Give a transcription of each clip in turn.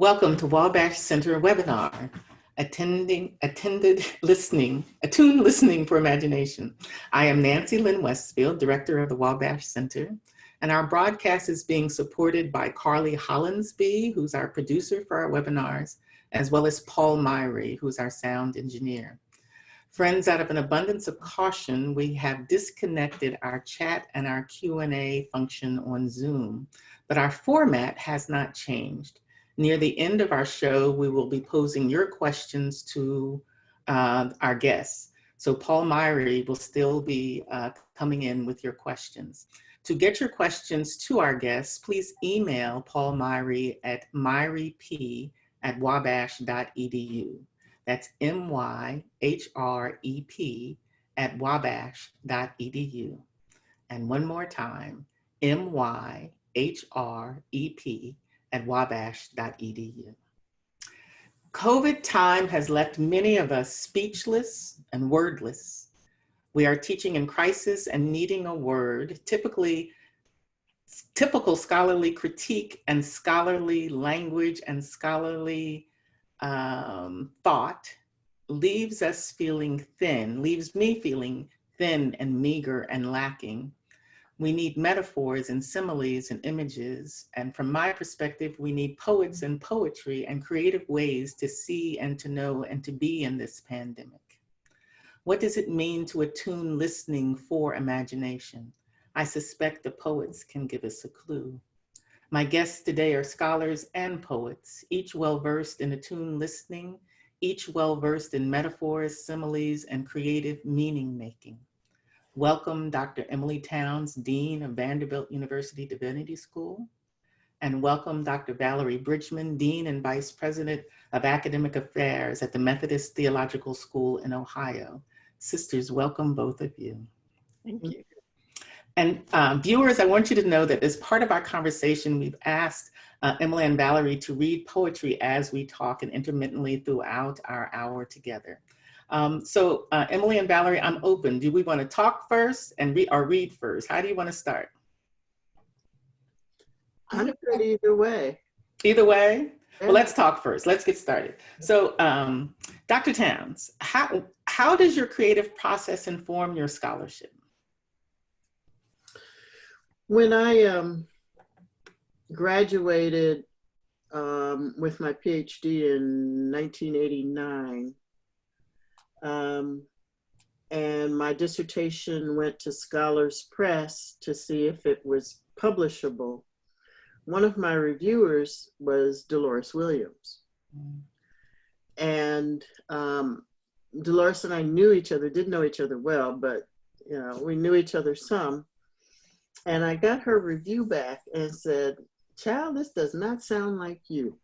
Welcome to Wabash Center webinar, Attuned Listening for Imagination. I am Nancy Lynne Westfield, Director of the Wabash Center, and our broadcast is being supported by Carly Hollinsby, who's our producer for our webinars, as well as Paul Myrie, who's our sound engineer. Friends, out of an abundance of caution, we have disconnected our chat and our Q&A function on Zoom, but our format has not changed. Near the end of our show, we will be posing your questions to our guests. So Paul Myrie will still be coming in with your questions. To get your questions to our guests, please email Paul Myrie at myreep@wabash.edu. That's MYHREP @wabash.edu. And one more time, MYHREP @wabash.edu. COVID time has left many of us speechless and wordless. We are teaching in crisis and needing a word. Typical scholarly critique and scholarly language and scholarly thought leaves me feeling thin and meager and lacking. We need metaphors and similes and images. And from my perspective, we need poets and poetry and creative ways to see and to know and to be in this pandemic. What does it mean to attune listening for imagination? I suspect the poets can give us a clue. My guests today are scholars and poets, each well-versed in attuned listening, each well-versed in metaphors, similes, and creative meaning-making. Welcome, Dr. Emilie Towns, Dean of Vanderbilt University Divinity School. And welcome, Dr. Valerie Bridgeman, Dean and Vice President of Academic Affairs at the Methodist Theological School in Ohio. Sisters, welcome both of you. Thank you. And viewers, I want you to know that as part of our conversation, we've asked Emilie and Valerie to read poetry as we talk and intermittently throughout our hour together. So Emilie and Valerie, I'm open. Do we want to talk first and read first? How do you want to start? I'm good either way. Either way? Yeah. Well, let's talk first. Let's get started. So Dr. Towns, how does your creative process inform your scholarship? When I graduated with my PhD in 1989, and my dissertation went to Scholars Press to see if it was publishable. One of my reviewers was Dolores Williams. And Dolores and I knew each other, didn't know each other well, but you know, we knew each other some. And I got her review back and said, "Child, this does not sound like you."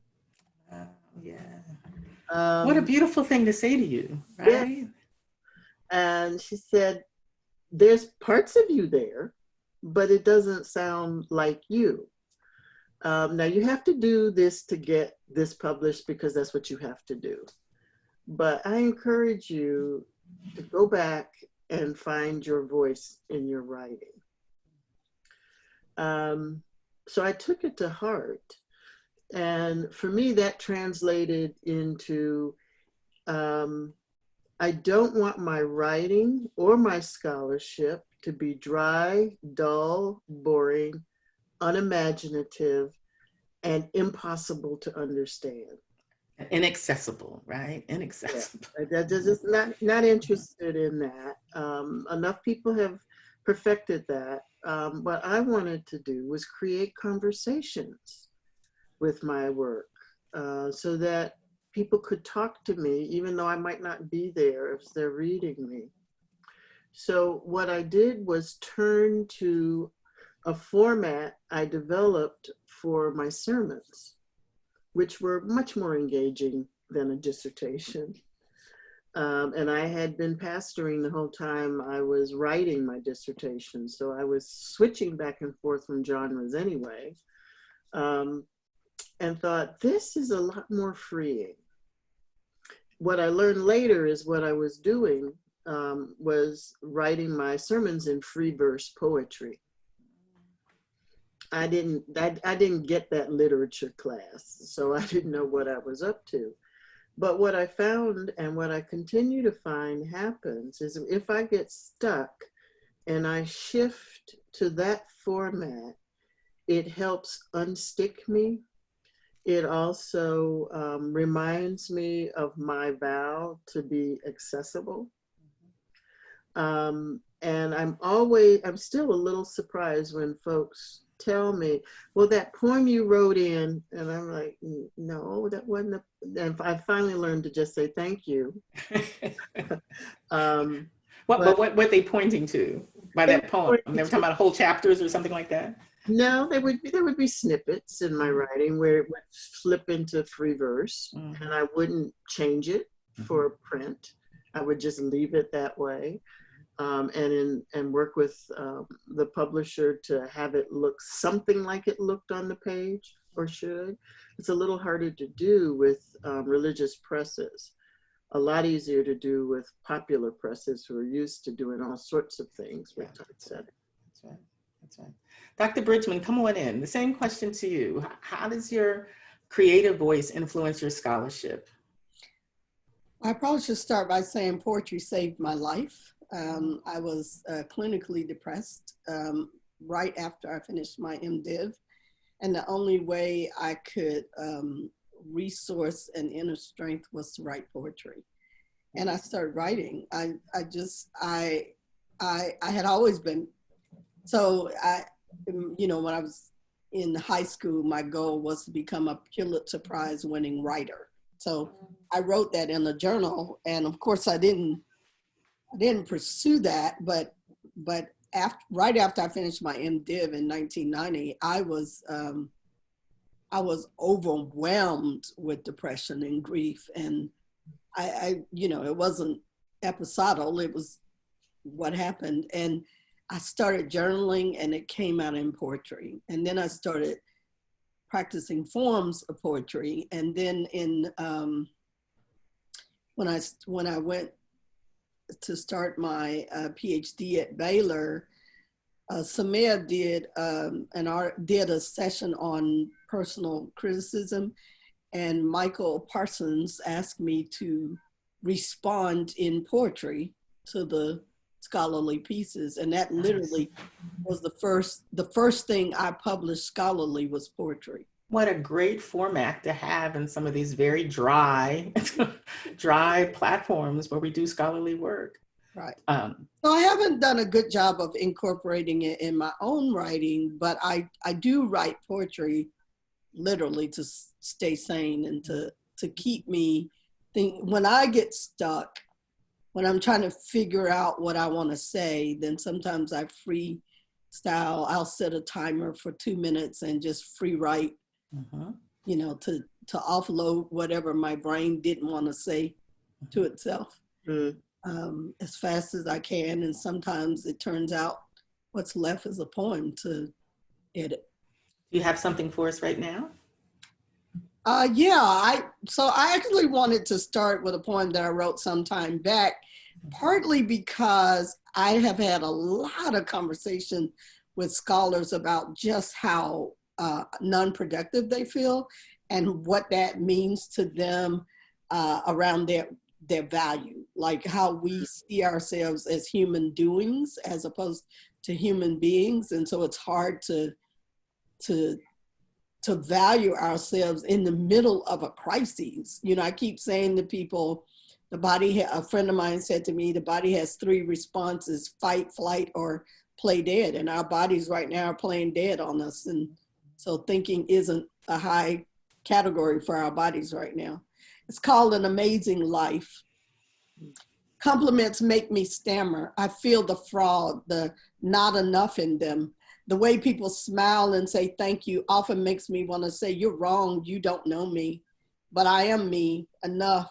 Yeah. What a beautiful thing to say to you, right? Yeah. And she said, "There's parts of you there, but it doesn't sound like you. Now you have to do this to get this published because that's what you have to do. But I encourage you to go back and find your voice in your writing." So I took it to heart. And for me, that translated into, I don't want my writing or my scholarship to be dry, dull, boring, unimaginative, and impossible to understand. Inaccessible, right? Inaccessible. Yeah, they're just not interested in that. Enough people have perfected that. What I wanted to do was create conversations with my work so that people could talk to me even though I might not be there if they're reading me. So what I did was turn to a format I developed for my sermons, which were much more engaging than a dissertation. And I had been pastoring the whole time I was writing my dissertation. So I was switching back and forth from genres anyway, and thought this is a lot more freeing. What I learned later is what I was doing was writing my sermons in free verse poetry. I didn't get that literature class, so I didn't know what I was up to. But what I found and what I continue to find happens is if I get stuck and I shift to that format, it helps unstick me. It also reminds me of my vow to be accessible. And I'm still a little surprised when folks tell me, well, that poem you wrote in, and I'm like, no, that wasn't, and I finally learned to just say thank you. What are they pointing to by that poem? They were talking about whole chapters or something like that? No, there would be snippets in my writing where it would flip into free verse, and I wouldn't change it for print. I would just leave it that way. And work with the publisher to have it look something like it looked on the page or should. It's a little harder to do with religious presses. A lot easier to do with popular presses who are used to doing all sorts of things with typesetting. That's right. That's right. Dr. Bridgeman, come on in. The same question to you. How does your creative voice influence your scholarship? I probably should start by saying poetry saved my life. I was clinically depressed right after I finished my MDiv. And the only way I could resource an inner strength was to write poetry. And I started writing. I had always been, so when I was in high school, my goal was to become a Pulitzer Prize winning writer. So I wrote that in a journal, and of course I didn't pursue that, but right after I finished my MDiv in 1990, I was overwhelmed with depression and grief, and it wasn't episodal, it was what happened, and I started journaling, and it came out in poetry, and then I started practicing forms of poetry, and then when I went to start my PhD at Baylor, Samia did a session on personal criticism, and Michael Parsons asked me to respond in poetry to the scholarly pieces, and that literally was the first thing I published scholarly was poetry. What a great format to have in some of these very dry platforms where we do scholarly work. Right. So I haven't done a good job of incorporating it in my own writing, but I do write poetry literally to stay sane and to keep me when I get stuck, when I'm trying to figure out what I want to say, then sometimes I freestyle. I'll set a timer for 2 minutes and just free write, to offload whatever my brain didn't want to say to itself as fast as I can. And sometimes it turns out what's left is a poem to edit. Do you have something for us right now? So I actually wanted to start with a poem that I wrote some time back, partly because I have had a lot of conversation with scholars about just how non-productive they feel and what that means to them around their value, like how we see ourselves as human doings as opposed to human beings. And so it's hard to value ourselves in the middle of a crisis. I keep saying to people, a friend of mine said to me, the body has 3 responses: fight, flight, or play dead. And our bodies right now are playing dead on us. And so thinking isn't a high category for our bodies right now. It's called An Amazing Life. Compliments make me stammer. I feel the fraud, the not enough in them. The way people smile and say thank you often makes me want to say, you're wrong, you don't know me, but I am me, enough.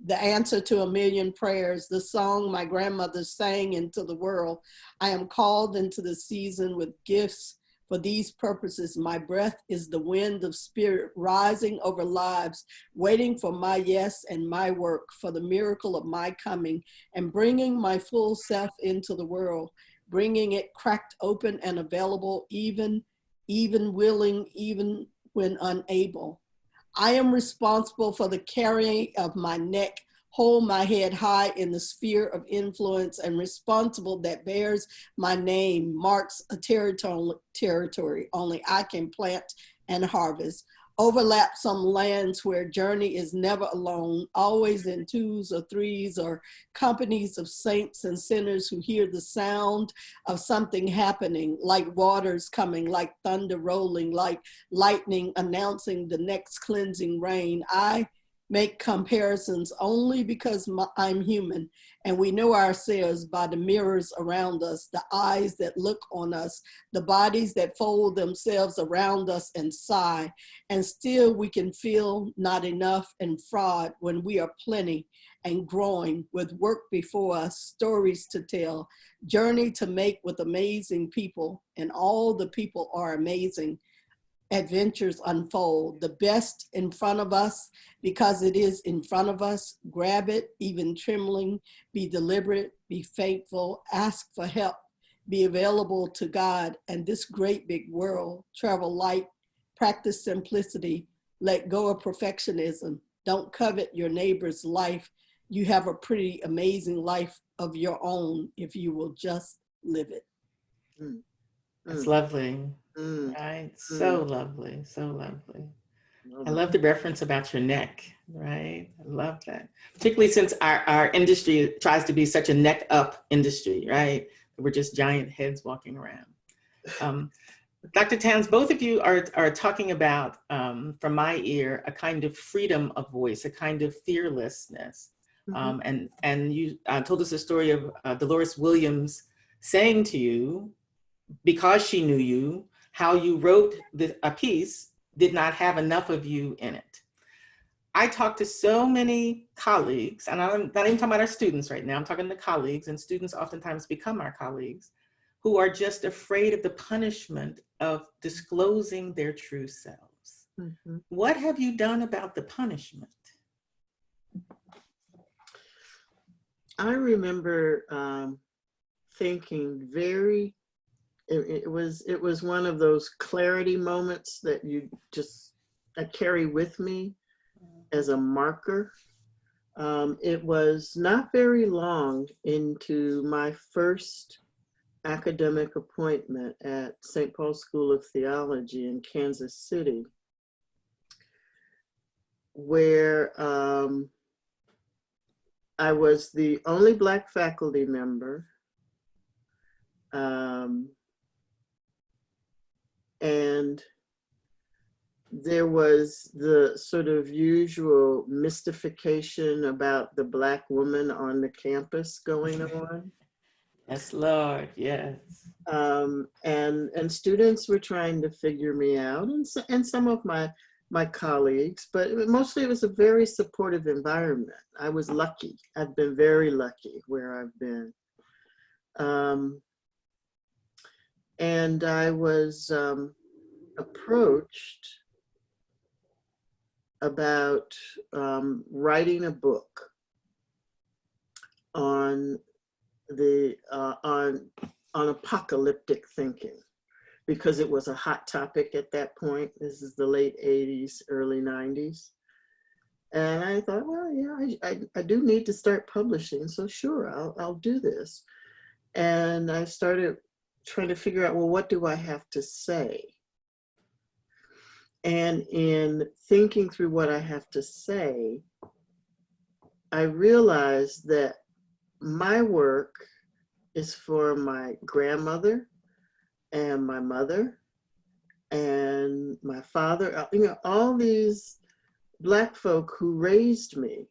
The answer to a million prayers, the song my grandmother sang into the world. I am called into the season with gifts. For these purposes, my breath is the wind of spirit rising over lives, waiting for my yes and my work, for the miracle of my coming and bringing my full self into the world, bringing it cracked open and available even even willing, even when unable. I am responsible for the carrying of my neck, hold my head high in the sphere of influence, and responsible that bears my name, marks a territory only I can plant and harvest. Overlap some lands where journey is never alone, always in twos or threes or companies of saints and sinners who hear the sound of something happening, like waters coming, like thunder rolling, like lightning announcing the next cleansing rain. I make comparisons only because I'm human, and we know ourselves by the mirrors around us, the eyes that look on us, the bodies that fold themselves around us and sigh, and still we can feel not enough and fraud when we are plenty and growing with work before us, stories to tell, journey to make with amazing people, and all the people are amazing. Adventures unfold, the best in front of us, because it is in front of us. Grab it, even trembling, be deliberate, be faithful, ask for help, be available to God and this great big world. Travel light, practice simplicity, let go of perfectionism. Don't covet your neighbor's life. You have a pretty amazing life of your own if you will just live it. That's lovely. Right? So lovely, so lovely. I love the reference about your neck, right? I love that. Particularly since our industry tries to be such a neck up industry, right? We're just giant heads walking around. Dr. Towns, both of you are talking about, from my ear, a kind of freedom of voice, a kind of fearlessness. And you told us a story of Dolores Williams saying to you, because she knew you, how you wrote a piece did not have enough of you in it. I talk to so many colleagues, and I'm not even talking about our students right now, I'm talking to colleagues, and students oftentimes become our colleagues, who are just afraid of the punishment of disclosing their true selves. What have you done about the punishment? I remember thinking it was one of those clarity moments that I carry with me as a marker. It was not very long into my first academic appointment at St. Paul's School of Theology in Kansas City, where I was the only Black faculty member. And there was the sort of usual mystification about the Black woman on the campus going on. Yes, Lord, yes. And students were trying to figure me out, and some of my colleagues, but mostly it was a very supportive environment. I was lucky. I've been very lucky where I've been. And I was approached about writing a book on apocalyptic thinking, because it was a hot topic at that point. This is the late 80s, early 90s. And I thought, well, yeah, I do need to start publishing, so sure, I'll do this. And I started trying to figure out, well, what do I have to say? And in thinking through what I have to say, I realized that my work is for my grandmother and my mother and my father, all these Black folk who raised me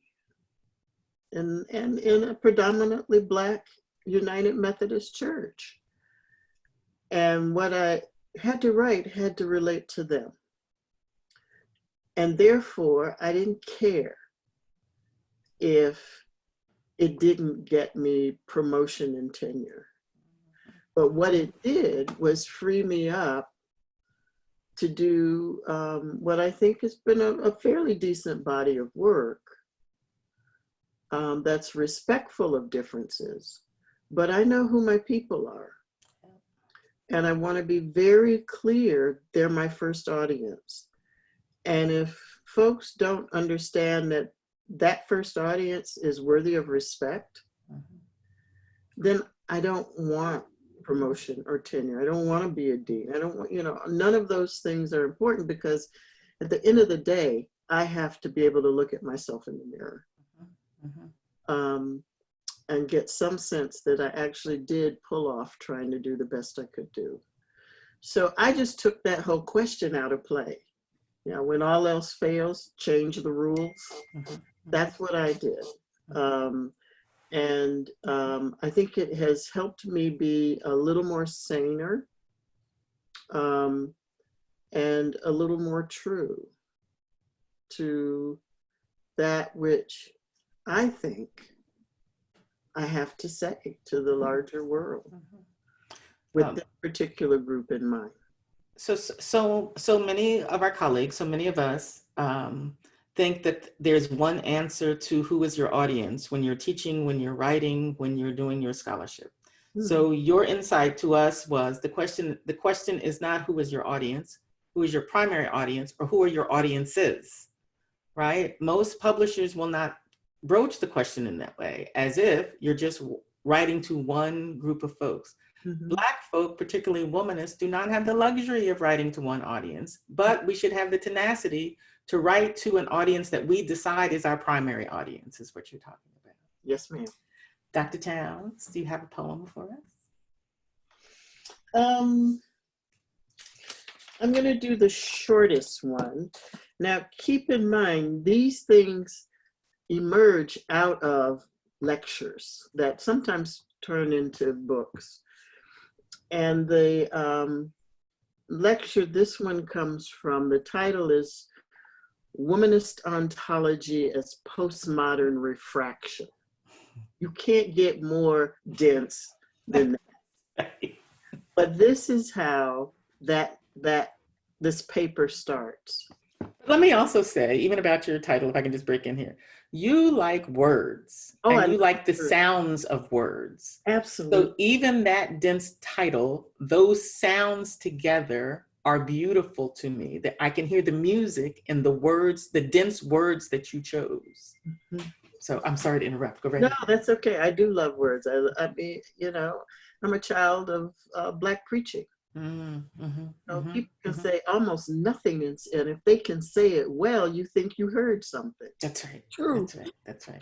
in a predominantly Black United Methodist Church. And what I had to write had to relate to them. And therefore, I didn't care if it didn't get me promotion and tenure. But what it did was free me up to do what I think has been a fairly decent body of work that's respectful of differences, but I know who my people are. And I want to be very clear, they're my first audience. And if folks don't understand that that first audience is worthy of respect, then I don't want promotion or tenure. I don't want to be a dean. I don't want, none of those things are important, because at the end of the day, I have to be able to look at myself in the mirror and get some sense that I actually did pull off trying to do the best I could do. So I just took that whole question out of play. When all else fails, change the rules. That's what I did. I think it has helped me be a little more saner and a little more true to that which I think I have to say to the larger world with this particular group in mind. So many of our colleagues, so many of us think that there's one answer to who is your audience when you're teaching, when you're writing, when you're doing your scholarship. So your insight to us was the question is not who is your audience, who is your primary audience, or who are your audiences, right? Most publishers will not broach the question in that way, as if you're just writing to one group of folks. Black folk, particularly womanists, do not have the luxury of writing to one audience, but we should have the tenacity to write to an audience that we decide is our primary audience, is what you're talking about. Yes, ma'am. Dr. Towns, do you have a poem for us? I'm going to do the shortest one. Now, keep in mind, these things emerge out of lectures that sometimes turn into books. And the lecture, this one comes from, the title is Womanist Ontology as Postmodern Refraction. You can't get more dense than that. But this is how this paper starts. Let me also say, even about your title, if I can just break in here, you like words, and you like the sounds of words. Absolutely. So even that dense title, those sounds together are beautiful to me, that I can hear the music and the words, the dense words that you chose. So I'm sorry to interrupt, go right ahead. No, that's okay. I do love words. I mean, I'm a child of Black preaching. People can say almost nothing, and if they can say it well, you think you heard something. That's right. True. That's right.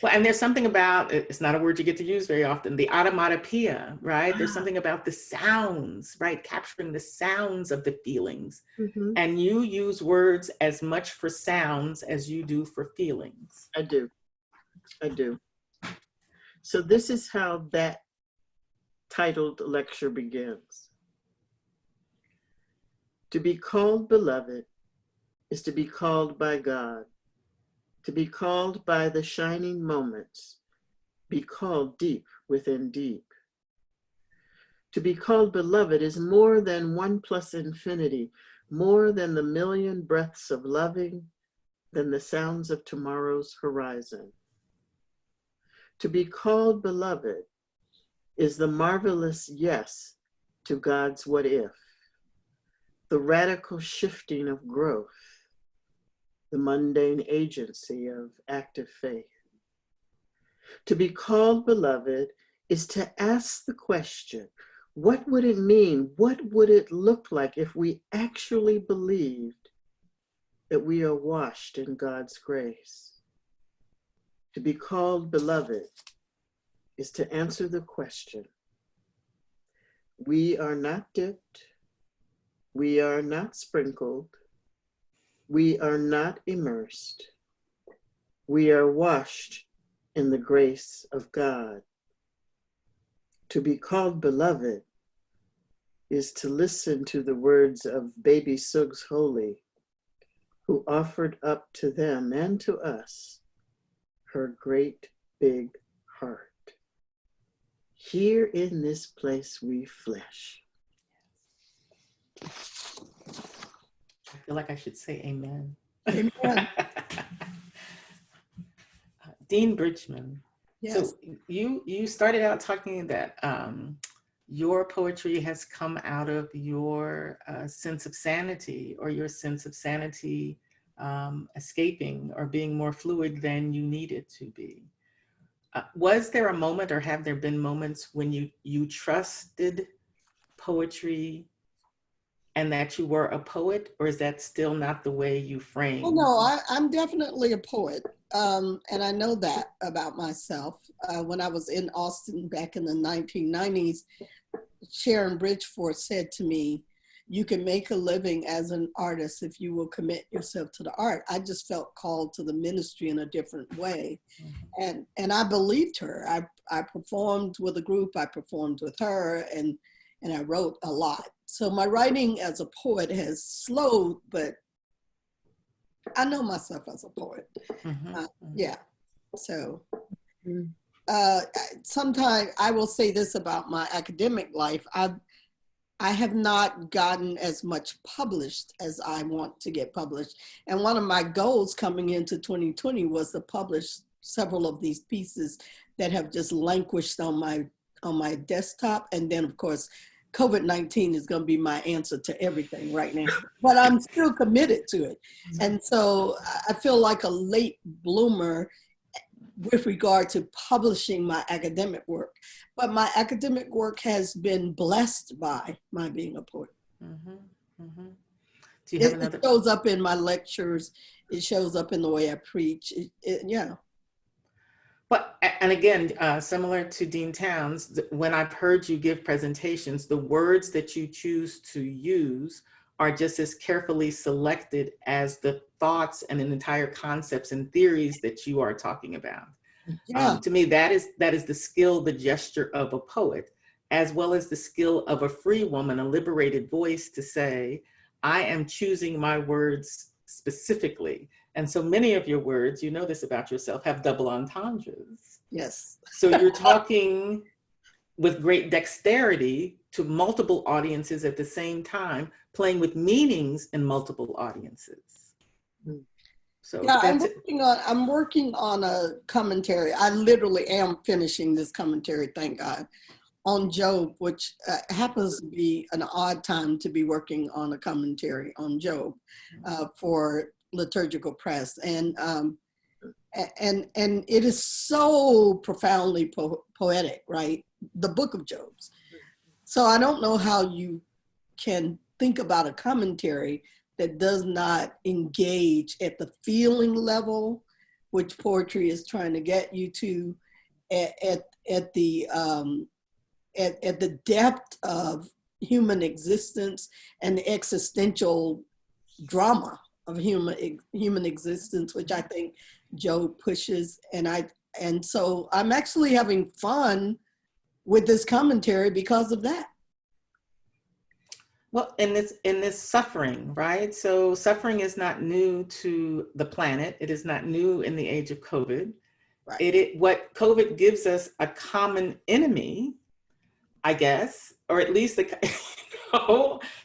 Well, and there's something about, it's not a word you get to use very often, the automatopoeia, right? There's something about the sounds, right? Capturing the sounds of the feelings. And you use words as much for sounds as you do for feelings. I do. So this is how that titled lecture begins. To be called beloved is to be called by God, to be called by the shining moments, be called deep within deep. To be called beloved is more than 1 plus infinity, more than the million breaths of loving, than the sounds of tomorrow's horizon. To be called beloved is the marvelous yes to God's what if, the radical shifting of growth, the mundane agency of active faith. To be called beloved is to ask the question, what would it mean? What would it look like if we actually believed that we are washed in God's grace? To be called beloved is to answer the question, we are not dipped, we are not sprinkled, we are not immersed, we are washed in the grace of God. To be called beloved is to listen to the words of baby Suggs Holy, who offered up to them and to us her great big heart. Here in this place we flesh. I feel like I should say amen. Amen. Dean Bridgeman. Yes. So you started out talking that your poetry has come out of your sense of sanity, or your sense of sanity escaping or being more fluid than you needed to be. Was there a moment, or have there been moments when you trusted poetry and that you were a poet, or is that still not the way you Oh frame? no, I'm definitely a poet, and I know that about myself. When I was in Austin back in the 1990s, Sharon Bridgeford said to me, "You can make a living as an artist if you will commit yourself to the art." I just felt called to the ministry in a different way, and I believed her. I performed with a group. I performed with her, and I wrote a lot. So my writing as a poet has slowed, but I know myself as a poet. Yeah. So sometimes I will say this about my academic life. I have not gotten as much published as I want to get published. And one of my goals coming into 2020 was to publish several of these pieces that have just languished on my desktop. And then of course, COVID-19 is going to be my answer to everything right now, but I'm still committed to it. And so I feel like a late bloomer with regard to publishing my academic work, but my academic work has been blessed by my being a poet. Do you have It shows up in my lectures. It shows up in the way I preach. Yeah. But, and again, similar to Dean Towns, when I've heard you give presentations, the words that you choose to use are just as carefully selected as the thoughts and entire concepts and theories that you are talking about. Yeah. To me, that is the skill, the gesture of a poet, as well as the skill of a free woman, a liberated voice to say, I am choosing my words specifically. And so many of your words, you know this about yourself, have double entendres. Yes. So you're talking with great dexterity to multiple audiences at the same time, playing with meanings in multiple audiences. So yeah, that's I'm working on a commentary. I literally am finishing this commentary, thank God, on Job, which happens to be an odd time to be working on a commentary on Job for Liturgical Press. And it is so profoundly poetic, right? The book of Job's. So I don't know how you can think about a commentary that does not engage at the feeling level, which poetry is trying to get you to, at the depth of human existence and the existential drama of human existence, which I think Job pushes. And so I'm actually having fun with this commentary because of that. Well, in this suffering, right? So suffering is not new to the planet. It is not new in the age of COVID. Right. What COVID gives us a common enemy, I guess, or at least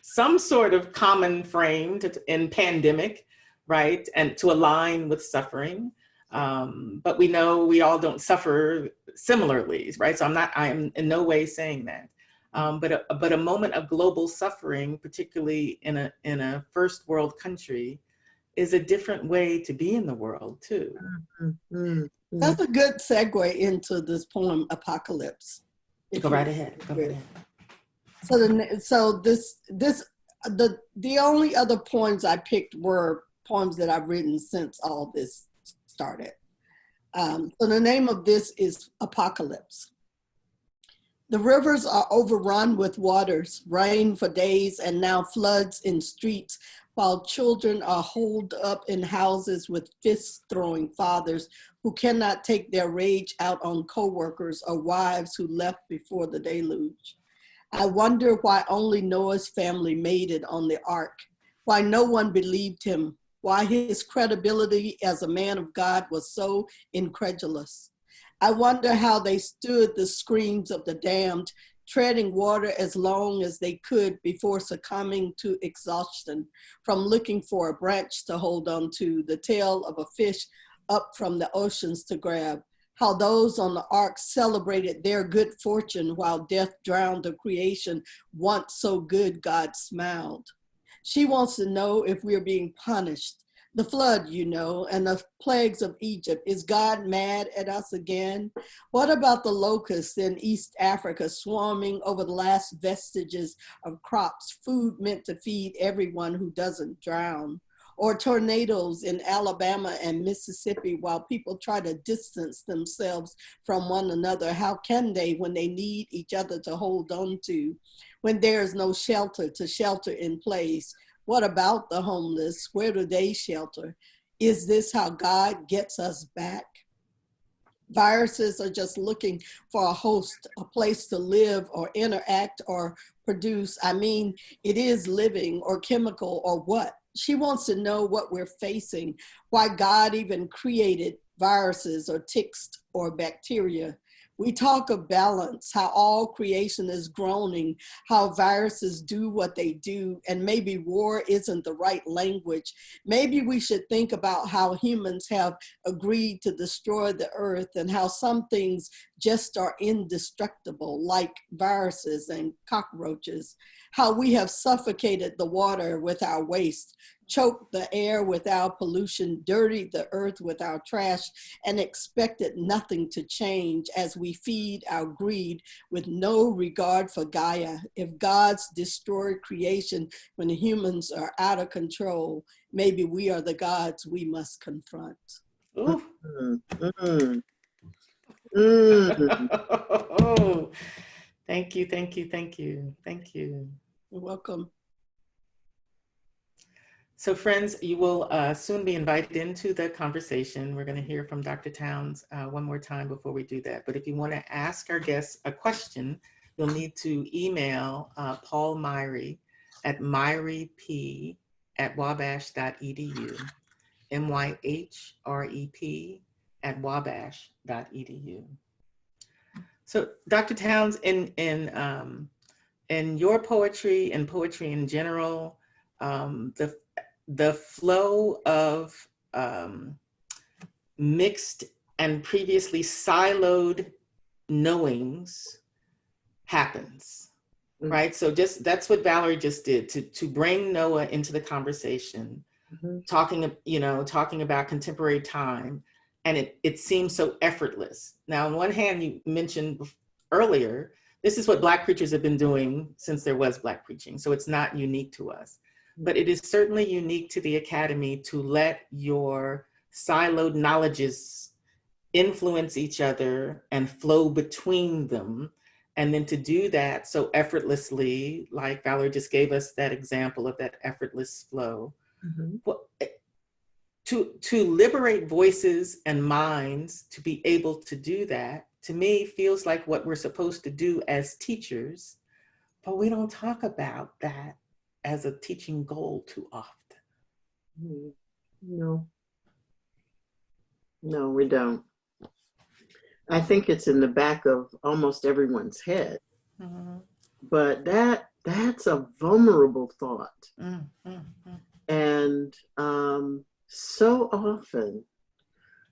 some sort of common frame in pandemic, right? And to align with suffering. But we know we all don't suffer similarly, right? So I am in no way saying that. But a moment of global suffering, particularly in a first world country, is a different way to be in the world too. That's a good segue into this poem, Apocalypse. Go right ahead. Go right ahead. So the only other poems I picked were poems that I've written since all this started. So the name of this is Apocalypse. The rivers are overrun with waters, rain for days, and now floods in streets, while children are holed up in houses with fist-throwing fathers who cannot take their rage out on co-workers or wives who left before the deluge. I wonder why only Noah's family made it on the ark, why no one believed him, why his credibility as a man of God was so incredulous. I wonder how they stood the screams of the damned, treading water as long as they could before succumbing to exhaustion from looking for a branch to hold on to, the tail of a fish up from the oceans to grab. how those on the ark celebrated their good fortune while death drowned a creation once so good God smiled. She wants to know if we're being punished. The flood, you know, and the plagues of Egypt. Is God mad at us again? What about the locusts in East Africa swarming over the last vestiges of crops, food meant to feed everyone who doesn't drown? Or tornadoes in Alabama and Mississippi while people try to distance themselves from one another? How can they when they need each other to hold on to, when there is no shelter to shelter in place? What about the homeless? Where do they shelter? Is this how God gets us back? Viruses are just looking for a host, a place to live or interact or produce. I mean, it is living or chemical or what? She wants to know what we're facing, why God even created viruses or ticks or bacteria. We talk of balance, how all creation is groaning, how viruses do what they do, and maybe war isn't the right language. Maybe we should think about how humans have agreed to destroy the earth and how some things just are indestructible, like viruses and cockroaches, how we have suffocated the water with our waste, choked the air with our pollution, dirtied the earth with our trash, and expected nothing to change as we feed our greed with no regard for Gaia. If God's destroyed creation when humans are out of control, maybe we are the gods we must confront. Ooh. Oh, thank you, thank you, thank you, thank you. You're welcome. So friends, you will soon be invited into the conversation. We're going to hear from Dr. Towns one more time before we do that. But if you want to ask our guests a question, you'll need to email Paul Myrie at myriep@wabash.edu, MYHREP@wabash.edu. So Dr. Towns, in your poetry and poetry in general, the flow of mixed and previously siloed knowings happens, right? So that's what Valerie just did, to bring Noah into the conversation, talking about contemporary time, and it seems so effortless. Now, on one hand, you mentioned earlier, this is what Black preachers have been doing since there was Black preaching, so it's not unique to us. But it is certainly unique to the Academy to let your siloed knowledges influence each other and flow between them. And then to do that so effortlessly, like Valerie just gave us that example of that effortless flow. To liberate voices and minds to be able to do that, to me, feels like what we're supposed to do as teachers, but we don't talk about that as a teaching goal too often. No, we don't. I think it's in the back of almost everyone's head, but that's a vulnerable thought. And so often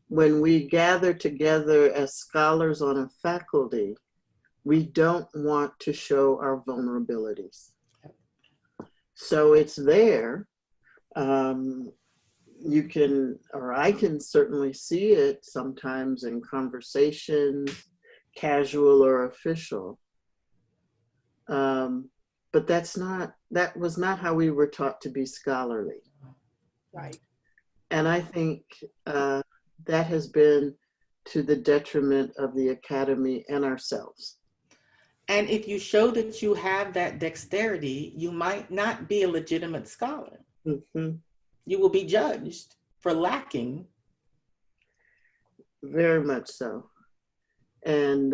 when we gather together as scholars on a faculty, we don't want to show our vulnerabilities. So it's there. You can, or I can certainly see it sometimes in conversations, casual or official. But that was not how we were taught to be scholarly. Right. And I think that has been to the detriment of the Academy and ourselves. And if you show that you have that dexterity, you might not be a legitimate scholar. You will be judged for lacking. Very much so. And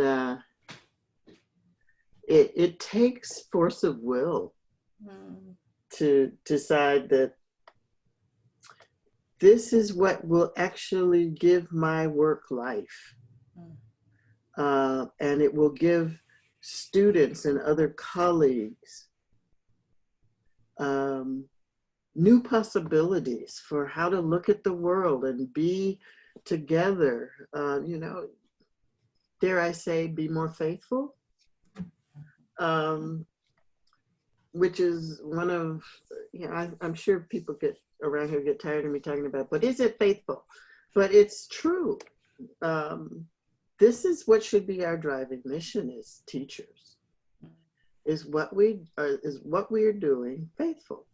it takes force of will to decide that this is what will actually give my work life. And it will give students and other colleagues new possibilities for how to look at the world and be together. dare I say, be more faithful, which is one of, I'm sure people get around here get tired of me talking about, but is it faithful? But it's true. This is what should be our driving mission as teachers. Is what we are doing faithful?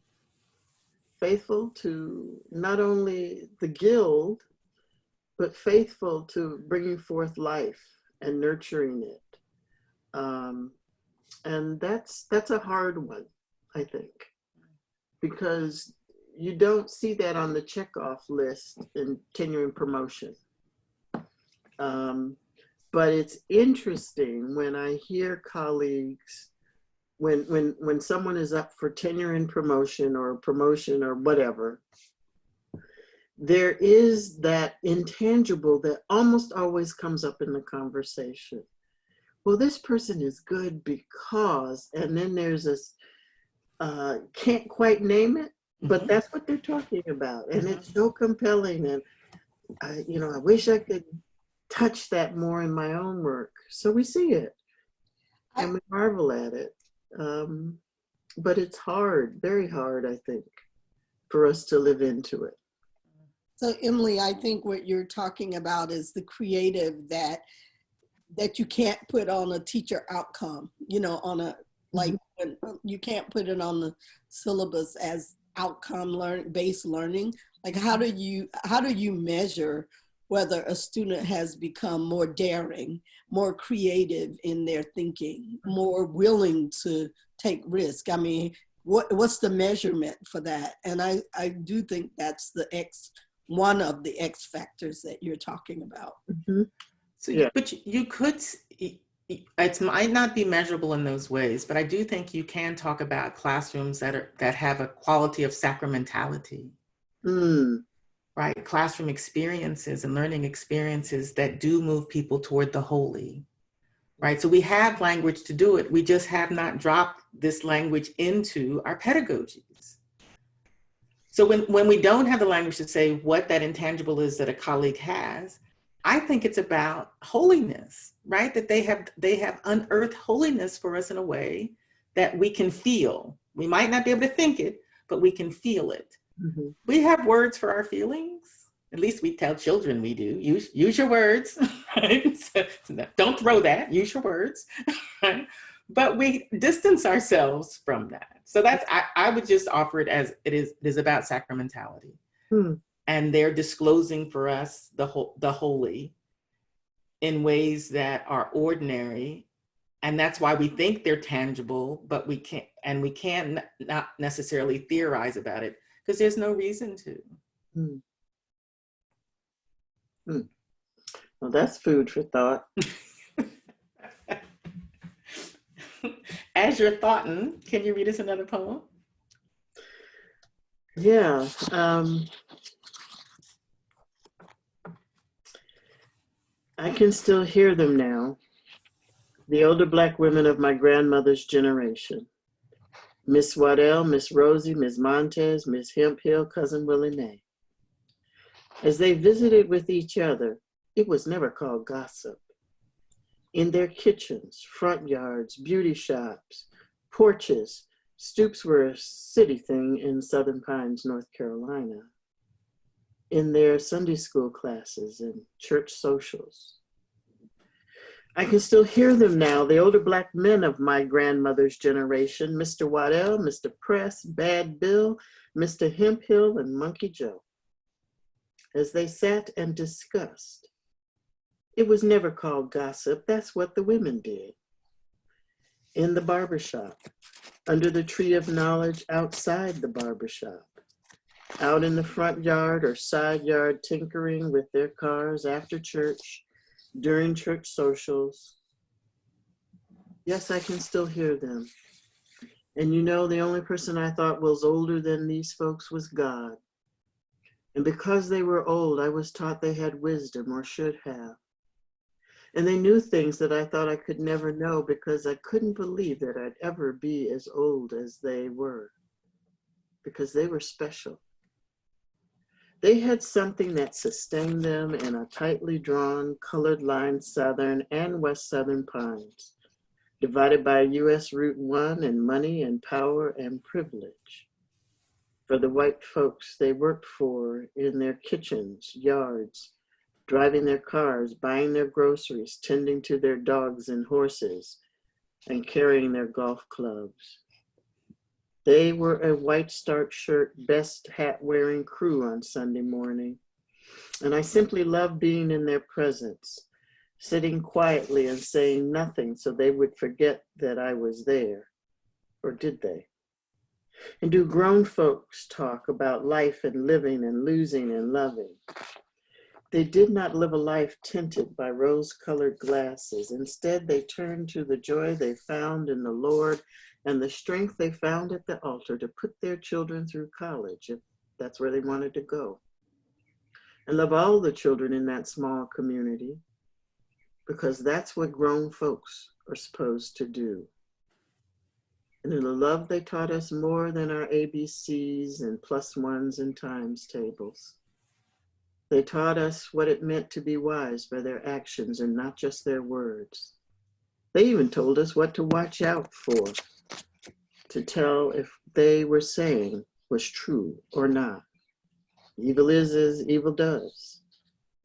Faithful to not only the guild, but faithful to bringing forth life and nurturing it. And that's a hard one, I think, because you don't see that on the checkoff list in tenure and promotion. But it's interesting when I hear colleagues, when someone is up for tenure and promotion or whatever, there is that intangible that almost always comes up in the conversation. Well, this person is good because, and then there's this, can't quite name it, but that's what they're talking about. And it's so compelling. And I wish I could touch that more in my own work. So we see it and we marvel at it. But it's hard, very hard, I think, for us to live into it. So Emilie, I think what you're talking about is the creative that you can't put on a teacher outcome, on a, like, you can't put it on the syllabus as outcome based learning. Like, how do you measure whether a student has become more daring, more creative in their thinking, more willing to take risk? I mean, what's the measurement for that? And I do think that's one of the X factors that you're talking about. So, yeah. But you could, it might not be measurable in those ways, but I do think you can talk about classrooms that have a quality of sacramentality. Right? Classroom experiences and learning experiences that do move people toward the holy, right? So we have language to do it. We just have not dropped this language into our pedagogies. So when we don't have the language to say what that intangible is that a colleague has, I think it's about holiness, right? That they have unearthed holiness for us in a way that we can feel. We might not be able to think it, but we can feel it. We have words for our feelings. At least we tell children we do. Use your words. Right? So don't throw that. Use your words. Right? But we distance ourselves from that. So that's I would just offer it as it is about sacramentality. And they're disclosing for us the holy in ways that are ordinary. And that's why we think they're tangible, but we can't not necessarily theorize about it, because there's no reason to. Well, that's food for thought. As you're thoughting, can you read us another poem? Yeah. I can still hear them now, the older Black women of my grandmother's generation. Miss Waddell, Miss Rosie, Miss Montez, Miss Hemphill, Cousin Willie Mae. As they visited with each other, it was never called gossip. In their kitchens, front yards, beauty shops, porches, stoops were a city thing in Southern Pines, North Carolina. In their Sunday school classes and church socials. I can still hear them now, the older Black men of my grandmother's generation, Mr. Waddell, Mr. Press, Bad Bill, Mr. Hemphill, and Monkey Joe. As they sat and discussed. It was never called gossip, that's what the women did. In the barbershop, under the tree of knowledge outside the barbershop, out in the front yard or side yard tinkering with their cars after church, during church socials. Yes, I can still hear them. And the only person I thought was older than these folks was God. And because they were old, I was taught they had wisdom or should have. And they knew things that I thought I could never know because I couldn't believe that I'd ever be as old as they were. Because they were special. They had something that sustained them in a tightly drawn, colored line southern and west southern pines, divided by US Route 1 and money and power and privilege. For the white folks they worked for in their kitchens, yards, driving their cars, buying their groceries, tending to their dogs and horses, and carrying their golf clubs. They were a white starch shirt, best hat wearing crew on Sunday morning. And I simply loved being in their presence, sitting quietly and saying nothing so they would forget that I was there. Or did they? And do grown folks talk about life and living and losing and loving? They did not live a life tinted by rose-colored glasses. Instead, they turned to the joy they found in the Lord and the strength they found at the altar to put their children through college, if that's where they wanted to go. And love all the children in that small community, because that's what grown folks are supposed to do. And in the love, they taught us more than our ABCs and plus ones and times tables. They taught us what it meant to be wise by their actions and not just their words. They even told us what to watch out for, to tell if they were saying was true or not. Evil is as evil does.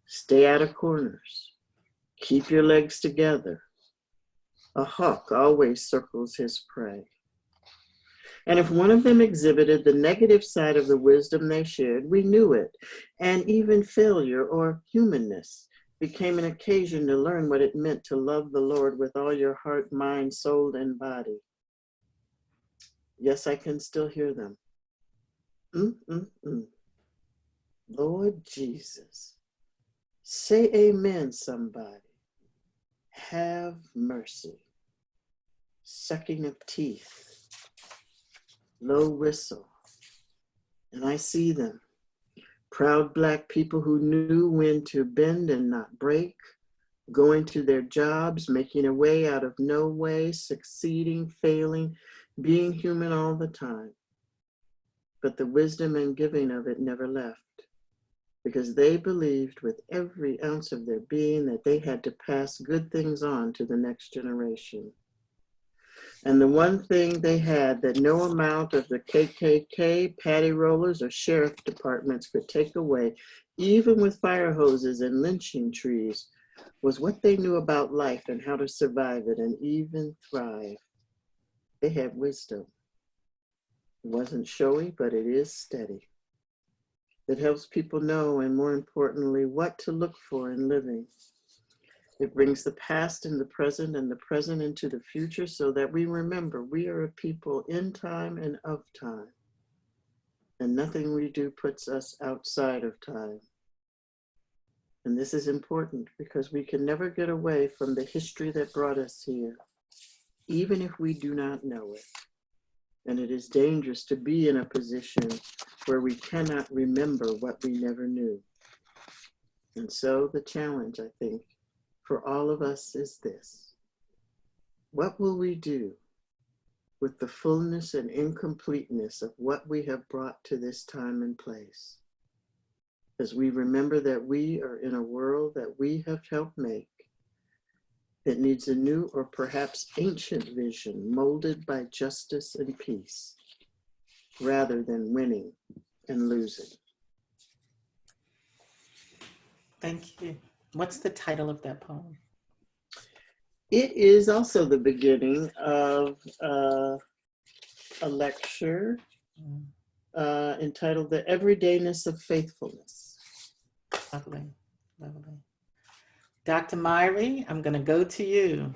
Stay out of corners. Keep your legs together. A hawk always circles his prey. And if one of them exhibited the negative side of the wisdom they shared, we knew it. And even failure or humanness became an occasion to learn what it meant to love the Lord with all your heart, mind, soul, and body. Yes, I can still hear them. Lord Jesus. Say amen, somebody. Have mercy. Sucking of teeth. Low whistle. And I see them. Proud Black people who knew when to bend and not break, going to their jobs, making a way out of no way, succeeding, failing, being human all the time. But the wisdom and giving of it never left, because they believed with every ounce of their being that they had to pass good things on to the next generation. And the one thing they had that no amount of the KKK, patty rollers, or sheriff departments could take away, even with fire hoses and lynching trees, was what they knew about life and how to survive it and even thrive. They had wisdom. It wasn't showy, but it is steady. It helps people know, and more importantly, what to look for in living. It brings the past in the present and the present into the future so that we remember we are a people in time and of time. And nothing we do puts us outside of time. And this is important because we can never get away from the history that brought us here, even if we do not know it. And it is dangerous to be in a position where we cannot remember what we never knew. And so the challenge, I think, for all of us is this. What will we do with the fullness and incompleteness of what we have brought to this time and place? As we remember that we are in a world that we have helped make, that needs a new or perhaps ancient vision molded by justice and peace, rather than winning and losing. Thank you. What's the title of that poem? It is also the beginning of a lecture entitled The Everydayness of Faithfulness. Lovely, lovely. Dr. Myrie, I'm going to go to you.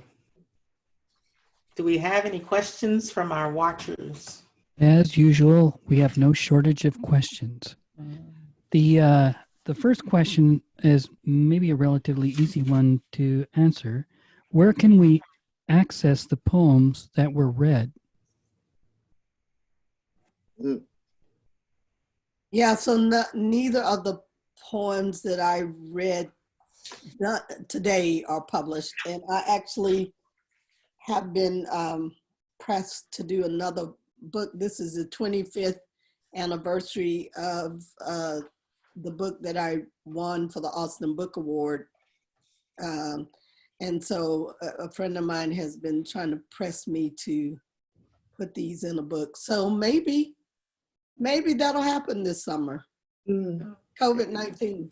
Do we have any questions from our watchers? As usual, we have no shortage of questions. The first question is maybe a relatively easy one to answer. Where can we access the poems that were read? Yeah, so neither of the poems that I read today are published, and I actually have been pressed to do another book. This is the 25th anniversary of the book that I won for the Austin Book Award. And so a friend of mine has been trying to press me to put these in a book. So maybe that'll happen this summer. COVID-19.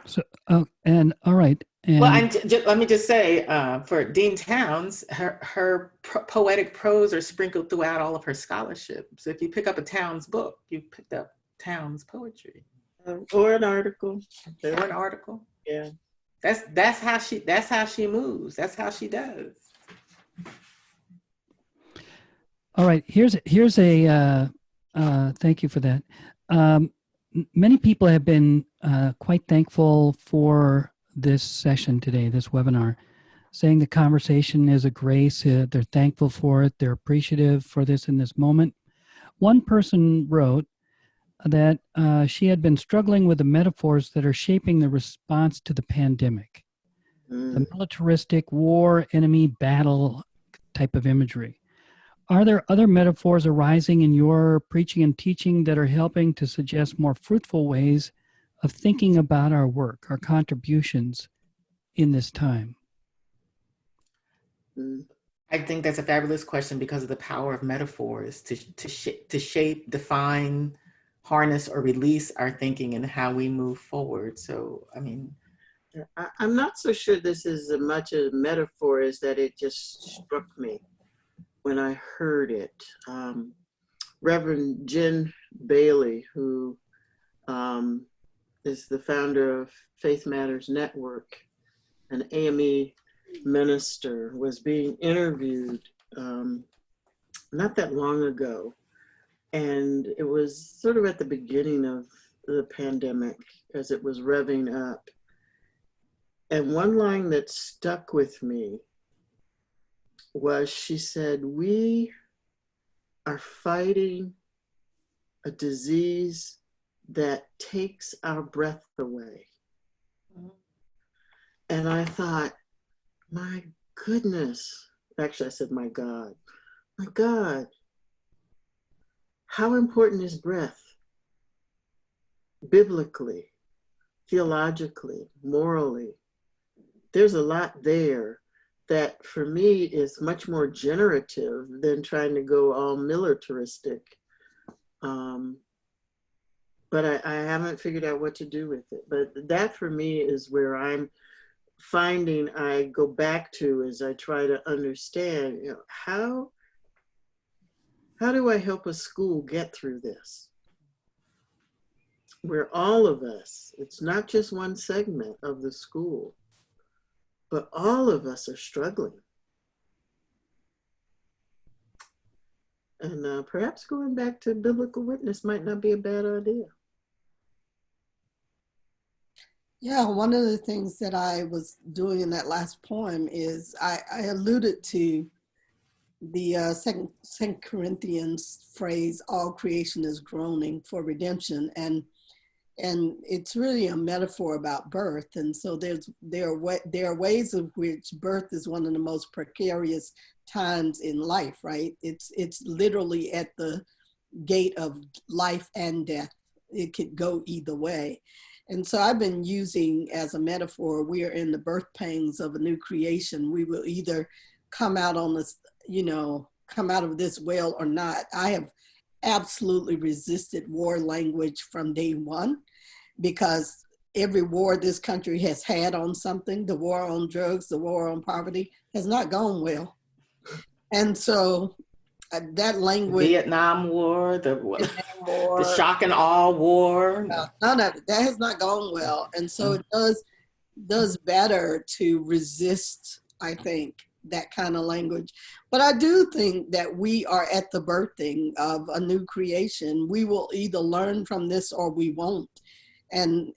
So, and all right. And Well, and let me just say, for Dean Towns, her poetic prose are sprinkled throughout all of her scholarship. So if you pick up a Towns book, you've picked up Towns poetry. Or an article. Or an article. Yeah. That's how she moves. That's how she does. all right, here's a thank you for that. Many people have been quite thankful for this session today, this webinar, saying the conversation is a grace. They're thankful for it. They're appreciative for this in this moment. One person wrote that she had been struggling with the metaphors that are shaping the response to the pandemic, the militaristic war, enemy, battle type of imagery. Are there other metaphors arising in your preaching and teaching that are helping to suggest more fruitful ways of thinking about our work, our contributions in this time? I think that's a fabulous question because of the power of metaphors to shape, define, harness, or release our thinking and how we move forward. So, I mean, I'm not so sure this is as much a metaphor as that it just struck me when I heard it. Reverend Jen Bailey, who is the founder of Faith Matters Network, an AME minister, was being interviewed not that long ago. And it was sort of at the beginning of the pandemic as it was revving up. And one line that stuck with me was, she said, "We are fighting a disease that takes our breath away." And I thought, my goodness, actually I said, my God, how important is breath? Biblically, theologically, morally. There's a lot there that for me is much more generative than trying to go all militaristic. But I haven't figured out what to do with it. But that for me is where I'm finding I go back to as I try to understand, you know, how do I help a school get through this? Where all of us, it's not just one segment of the school, but all of us are struggling. And perhaps going back to biblical witness might not be a bad idea. Yeah, one of the things that I was doing in that last poem is I alluded to the Second Corinthians phrase, all creation is groaning for redemption. And it's really a metaphor about birth. And so there are ways of which birth is one of the most precarious times in life, right? It's literally at the gate of life and death. It could go either way. And so I've been using as a metaphor, we are in the birth pangs of a new creation. We will either come out on this, come out of this well or not. I have absolutely resisted war language from day one, because every war this country has had on something, the war on drugs, the war on poverty, has not gone well. And so that language, Vietnam War, the shock and awe war. None of it, that has not gone well. And so it does better to resist, I think, that kind of language. But I do think that we are at the birthing of a new creation. We will either learn from this or we won't. And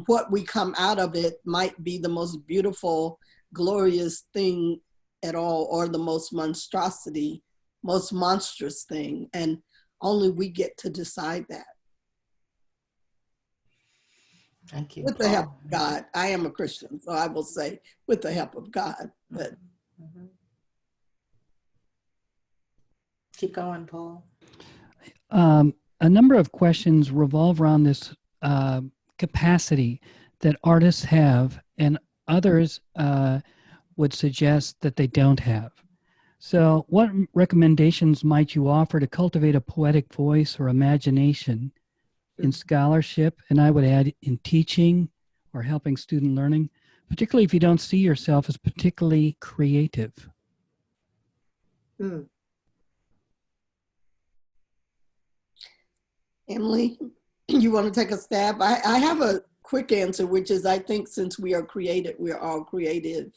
what we come out of it might be the most beautiful, glorious thing at all, or the most monstrous thing. And only we get to decide that. Thank you. With the help of God. I am a Christian, so I will say with the help of God. But keep going, Paul. a number of questions revolve around this capacity that artists have and others would suggest that they don't have. So what recommendations might you offer to cultivate a poetic voice or imagination in scholarship, and I would add in teaching or helping student learning, particularly if you don't see yourself as particularly creative? Emilie, you want to take a stab? I have a quick answer, which is I think since we are creative, we are all creative,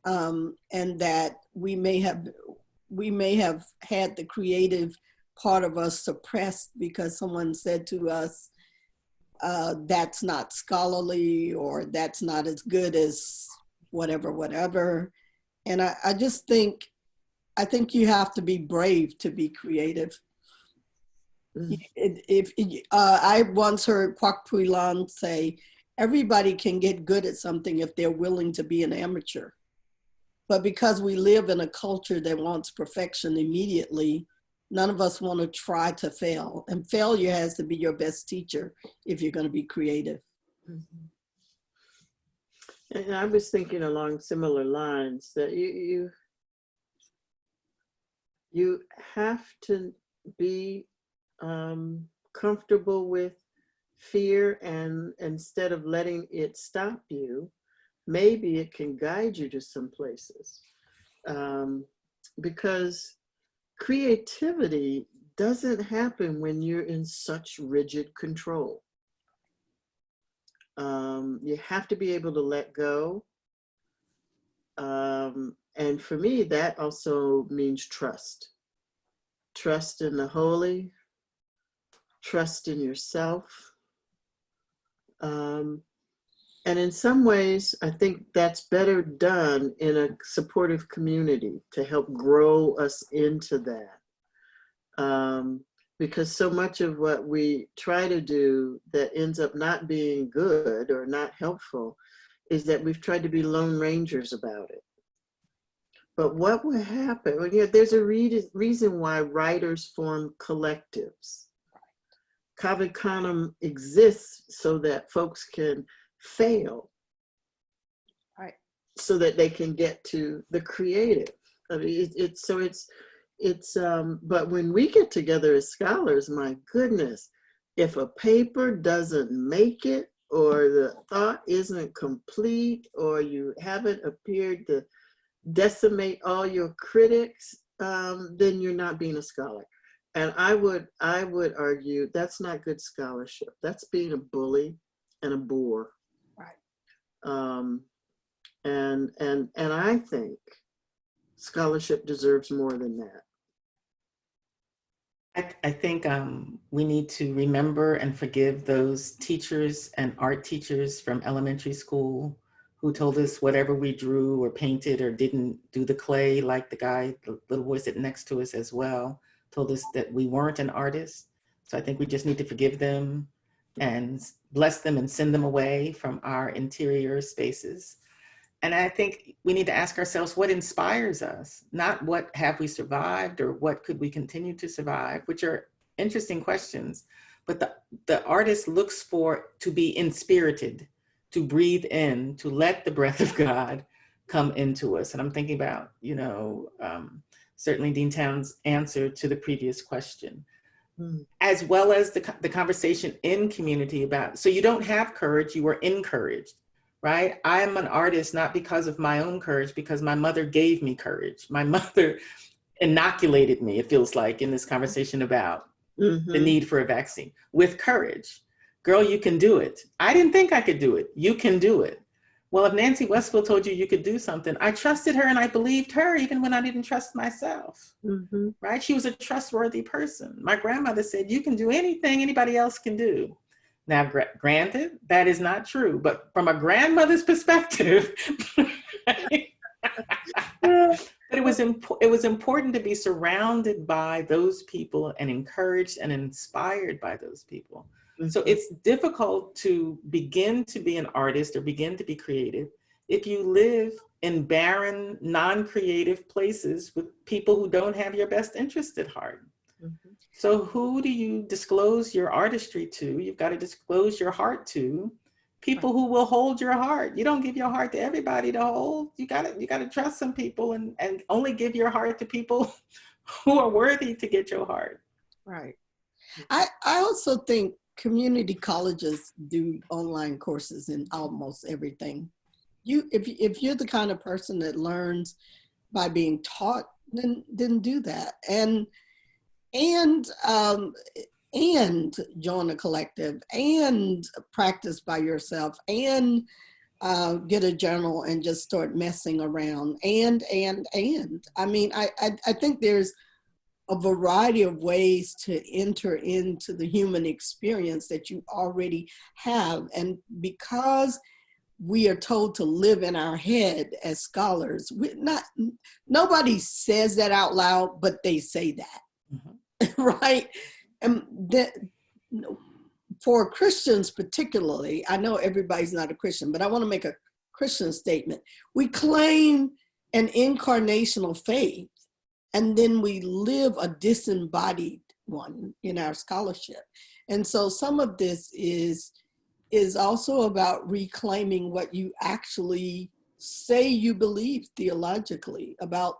and that we may have had the creative part of us suppressed because someone said to us, that's not scholarly, or that's not as good as whatever. And I just think, I think you have to be brave to be creative. I once heard Kwak Puilan say, everybody can get good at something if they're willing to be an amateur. But because we live in a culture that wants perfection immediately, none of us want to try to fail. And failure has to be your best teacher if you're going to be creative. And I was thinking along similar lines that you have to be comfortable with fear, and instead of letting it stop you, maybe it can guide you to some places. Because creativity doesn't happen when you're in such rigid control. You have to be able to let go. And for me, that also means trust. Trust in the holy, trust in yourself. And in some ways, I think that's better done in a supportive community to help grow us into that. Because so much of what we try to do that ends up not being good or not helpful is that we've tried to be lone rangers about it. But what would happen? Well, yeah, there's a reason why writers form collectives. Cave Canem exists so that folks can fail, right, so that they can get to the creative. I mean, but when we get together as scholars, my goodness, if a paper doesn't make it, or the thought isn't complete, or you haven't appeared to decimate all your critics, then you're not being a scholar. And I would argue that's not good scholarship. That's being a bully and a bore. right. And I think scholarship deserves more than that. I think we need to remember and forgive those teachers and art teachers from elementary school who told us whatever we drew or painted or didn't do the clay, like the guy, the little boy sitting next to us as well, told us that we weren't an artist. So I think we just need to forgive them and bless them and send them away from our interior spaces. And I think we need to ask ourselves what inspires us, not what have we survived or what could we continue to survive, which are interesting questions. But the artist looks for to be inspirited, to breathe in, to let the breath of God come into us. And I'm thinking about, certainly Dean Town's answer to the previous question, as well as the conversation in community about, so you don't have courage, you are encouraged. Right? I'm an artist, not because of my own courage, because my mother gave me courage. My mother inoculated me, it feels like, in this conversation about the need for a vaccine, with courage. Girl, you can do it. I didn't think I could do it. You can do it. Well, if Nancy Westfield told you you could do something, I trusted her and I believed her even when I didn't trust myself. Right? She was a trustworthy person. My grandmother said, you can do anything anybody else can do. Now, granted, that is not true, but from a grandmother's perspective, but it was important to be surrounded by those people and encouraged and inspired by those people. So it's difficult to begin to be an artist or begin to be creative if you live in barren, non-creative places with people who don't have your best interest at heart. So who do you disclose your artistry to? You've got to disclose your heart to people who will hold your heart. You don't give your heart to everybody to hold. You gotta trust some people and only give your heart to people who are worthy to get your heart. Right. I also think community colleges do online courses in almost everything. If you're the kind of person that learns by being taught, then do that. And join a collective and practice by yourself and get a journal and just start messing around. And I mean, I think there's a variety of ways to enter into the human experience that you already have. And because we are told to live in our head as scholars, nobody says that out loud, but they say that. Mm-hmm. Right? And that, for Christians particularly, I know everybody's not a Christian, but I want to make a Christian statement. We claim an incarnational faith, and then we live a disembodied one in our scholarship. And so some of this is also about reclaiming what you actually say you believe theologically about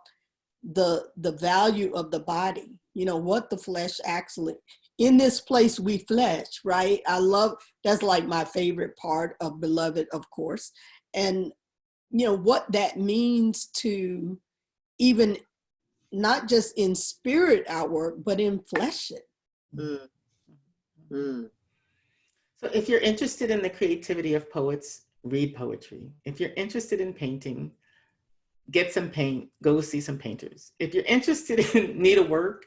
the value of the body, you know, what the flesh actually, in this place we flesh, right? I love, that's like my favorite part of Beloved, of course. And, you know, what that means to even not just in spirit our work, but in flesh it. Mm. Mm. So if you're interested in the creativity of poets, read poetry. If you're interested in painting, get some paint, go see some painters. If you're interested in needlework,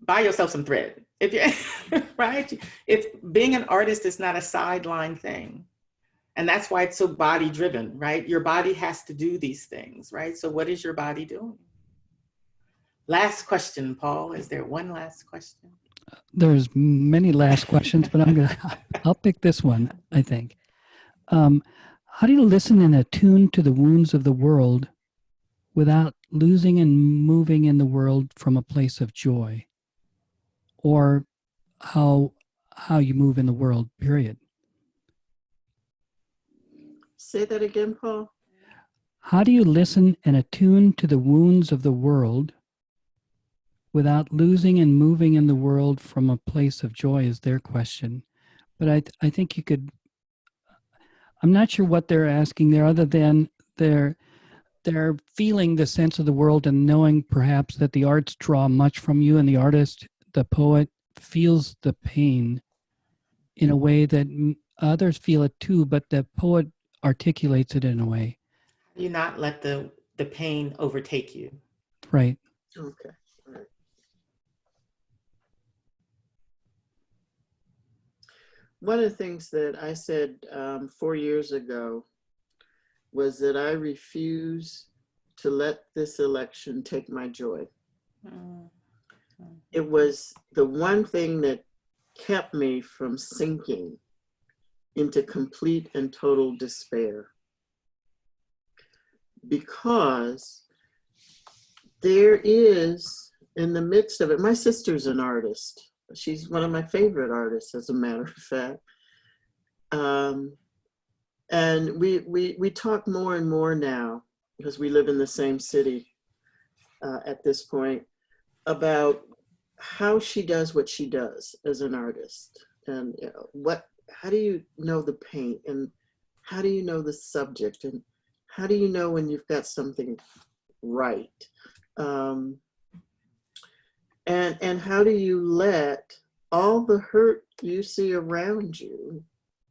buy yourself some thread. If you're right, it's being an artist is not a sideline thing. And that's why it's so body driven, right? Your body has to do these things, right? So what is your body doing? Last question, Paul. Is there one last question? There's many last questions, but I'll pick this one, I think. How do you listen and attune to the wounds of the world without losing and moving in the world from a place of joy? Or how you move in the world, period. Say that again, Paul. How do you listen and attune to the wounds of the world without losing and moving in the world from a place of joy is their question. But I think you could, I'm not sure what they're asking there other than they're feeling the sense of the world and knowing perhaps that the arts draw much from you, and the artist, the poet, feels the pain in a way that others feel it too, but the poet articulates it in a way. You not let the pain overtake you. Right. Okay. All right. One of the things that I said 4 years ago was that I refuse to let this election take my joy. It was the one thing that kept me from sinking into complete and total despair. Because there is, in the midst of it, my sister's an artist. She's one of my favorite artists, as a matter of fact. And we talk more and more now, because we live in the same city at this point, about how she does what she does as an artist. And you know, how do you know the paint, and how do you know the subject, and how do you know when you've got something right? And how do you let all the hurt you see around you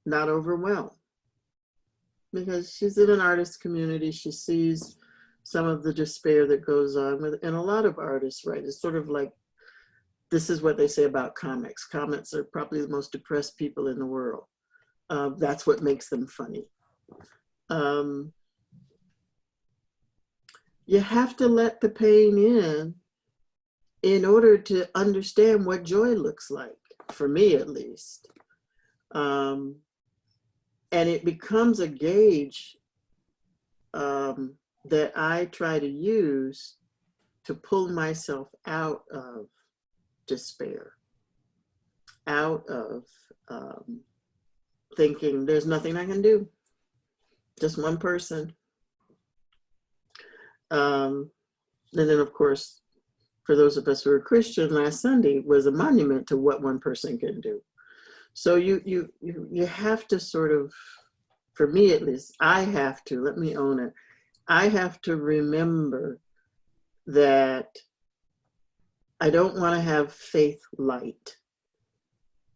not overwhelm? Because she's in an artist community, she sees some of the despair that goes on with, and a lot of artists, right? It's sort of like, this is what they say about comics. Comics are probably the most depressed people in the world. That's what makes them funny. You have to let the pain in order to understand what joy looks like, for me at least. And it becomes a gauge that I try to use to pull myself out of despair. out of thinking there's nothing I can do, just one person. And then, of course, for those of us who are Christian, last Sunday was a monument to what one person can do. So you have to sort of, for me at least, I have to, let me own it, I have to remember that I don't want to have faith light.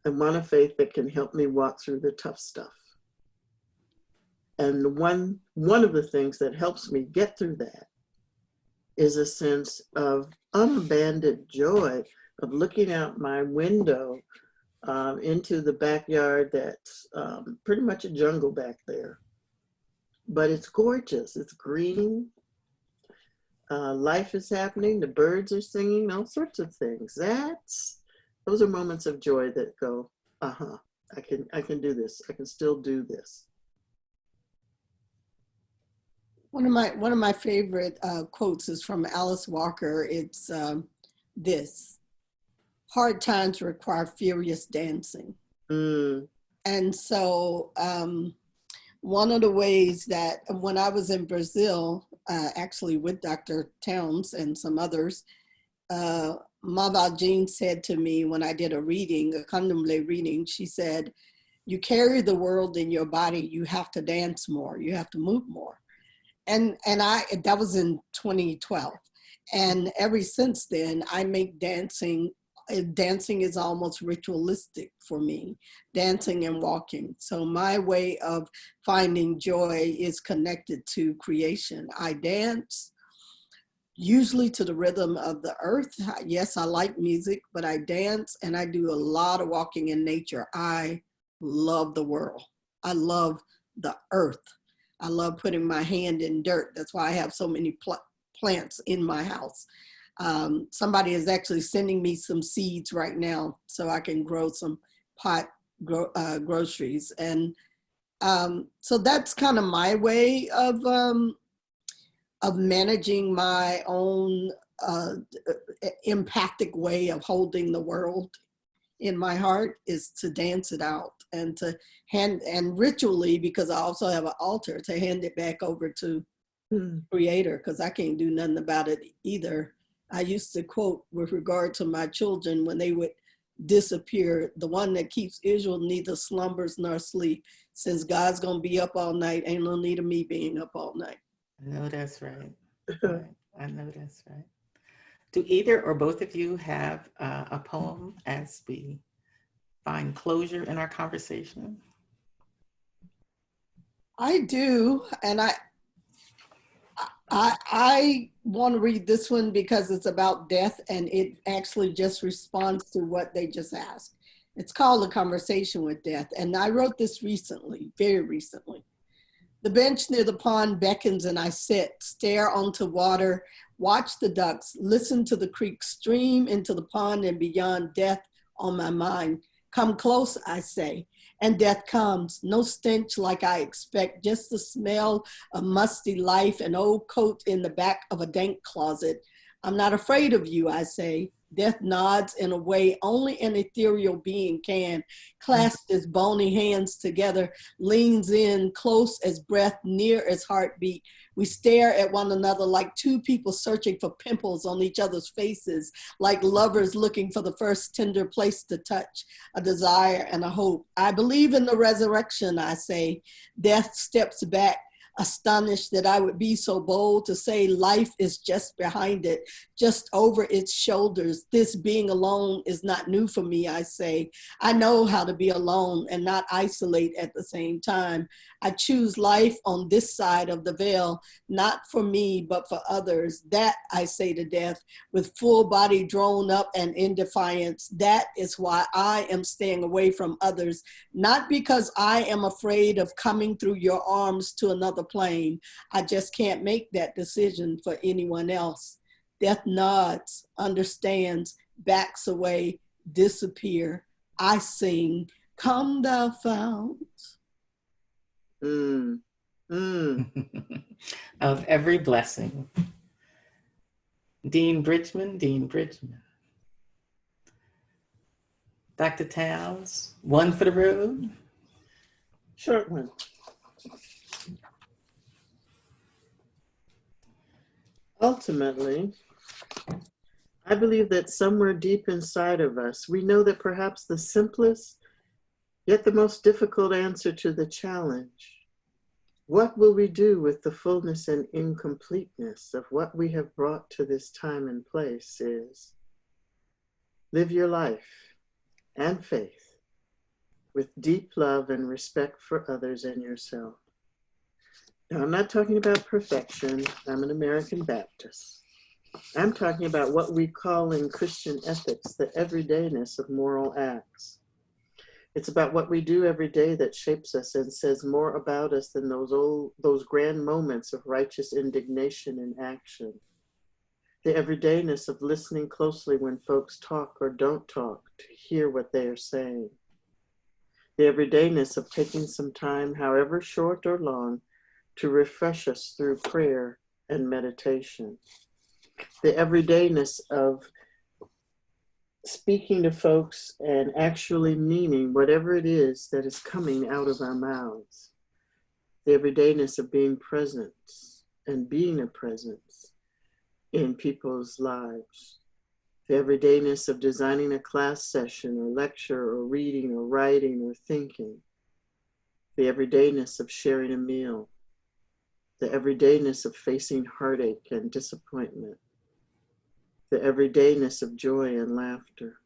I want a faith that can help me walk through the tough stuff. And one of the things that helps me get through that is a sense of unabandoned joy of looking out my window into the backyard that's pretty much a jungle back there. But it's gorgeous, it's green. Life is happening, the birds are singing, all sorts of things. Those are moments of joy that go, I can do this, I can still do this. One of my favorite quotes is from Alice Walker. It's this: hard times require furious dancing. And so one of the ways that when I was in Brazil, actually with Dr. Towns and some others, Mama Jean said to me when I did a reading, a Candomblé reading, she said, you carry the world in your body, you have to dance more, you have to move more. And that was in 2012. And ever since then, I make dancing is almost ritualistic for me, dancing and walking. So my way of finding joy is connected to creation. I dance, usually to the rhythm of the earth. Yes, I like music, but I dance and I do a lot of walking in nature. I love the world. I love the earth. I love putting my hand in dirt. That's why I have so many plants in my house. Somebody is actually sending me some seeds right now so I can grow some groceries. And so that's kind of my way of managing my own empathic way of holding the world in my heart, is to dance it out and to and ritually, because I also have an altar, to hand it back over to Creator, because I can't do nothing about it either. I used to quote with regard to my children when they would disappear, the one that keeps Israel neither slumbers nor sleep. Since God's gonna be up all night, ain't no need of me being up all night. I know that's right. I know that's right. Do either or both of you have a poem as we find closure in our conversation? I do, and I want to read this one because it's about death and it actually just responds to what they just asked. It's called A Conversation with Death, and I wrote this recently, very recently. The bench near the pond beckons and I sit, stare onto water, watch the ducks, listen to the creek stream into the pond and beyond. Death on my mind. Come close, I say, and death comes. No stench like I expect, just the smell of musty life, an old coat in the back of a dank closet. I'm not afraid of you, I say. Death nods in a way only an ethereal being can, clasps his bony hands together, leans in close as breath, near as heartbeat. We stare at one another like two people searching for pimples on each other's faces, like lovers looking for the first tender place to touch, a desire and a hope. I believe in the resurrection, I say. Death steps back, astonished that I would be so bold to say life is just behind it, just over its shoulders. This being alone is not new for me, I say. I know how to be alone and not isolate at the same time. I choose life on this side of the veil, not for me, but for others. That I say to death, with full body drawn up and in defiance. That is why I am staying away from others, not because I am afraid of coming through your arms to another plane. I just can't make that decision for anyone else. Death nods, understands, backs away, disappear. I sing, come thou fount. Of every blessing. Dean Bridgeman. Dr. Towns, one for the road. Short one. Ultimately, I believe that somewhere deep inside of us, we know that perhaps the simplest, yet the most difficult answer to the challenge, what will we do with the fullness and incompleteness of what we have brought to this time and place, is live your life and faith with deep love and respect for others and yourself. Now, I'm not talking about perfection. I'm an American Baptist. I'm talking about what we call in Christian ethics the everydayness of moral acts. It's about what we do every day that shapes us and says more about us than those grand moments of righteous indignation in action. The everydayness of listening closely when folks talk or don't talk to hear what they are saying. The everydayness of taking some time, however short or long, to refresh us through prayer and meditation. The everydayness of speaking to folks and actually meaning whatever it is that is coming out of our mouths. The everydayness of being present and being a presence in people's lives. The everydayness of designing a class session or lecture or reading or writing or thinking. The everydayness of sharing a meal. The everydayness of facing heartache and disappointment. The everydayness of joy and laughter.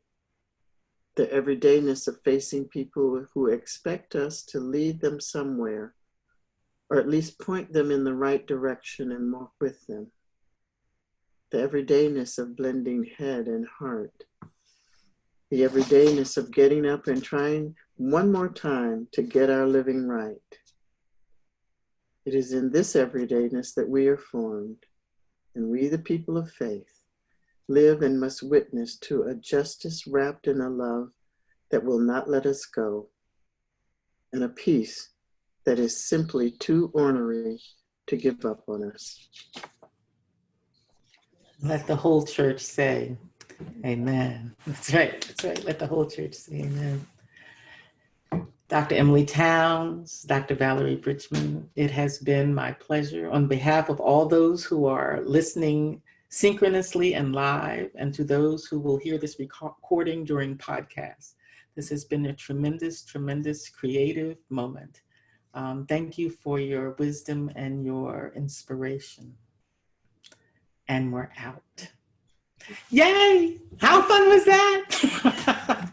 The everydayness of facing people who expect us to lead them somewhere, or at least point them in the right direction and walk with them. The everydayness of blending head and heart. The everydayness of getting up and trying one more time to get our living right. It is in this everydayness that we are formed, and we, the people of faith, live and must witness to a justice wrapped in a love that will not let us go, and a peace that is simply too ornery to give up on us. Let the whole church say, amen. That's right, that's right. Let the whole church say amen. Dr. Emilie Towns, Dr. Valerie Bridgeman, it has been my pleasure on behalf of all those who are listening synchronously and live, and to those who will hear this recording during podcasts. This has been a tremendous, tremendous creative moment. Thank you for your wisdom and your inspiration. And we're out. Yay! How fun was that?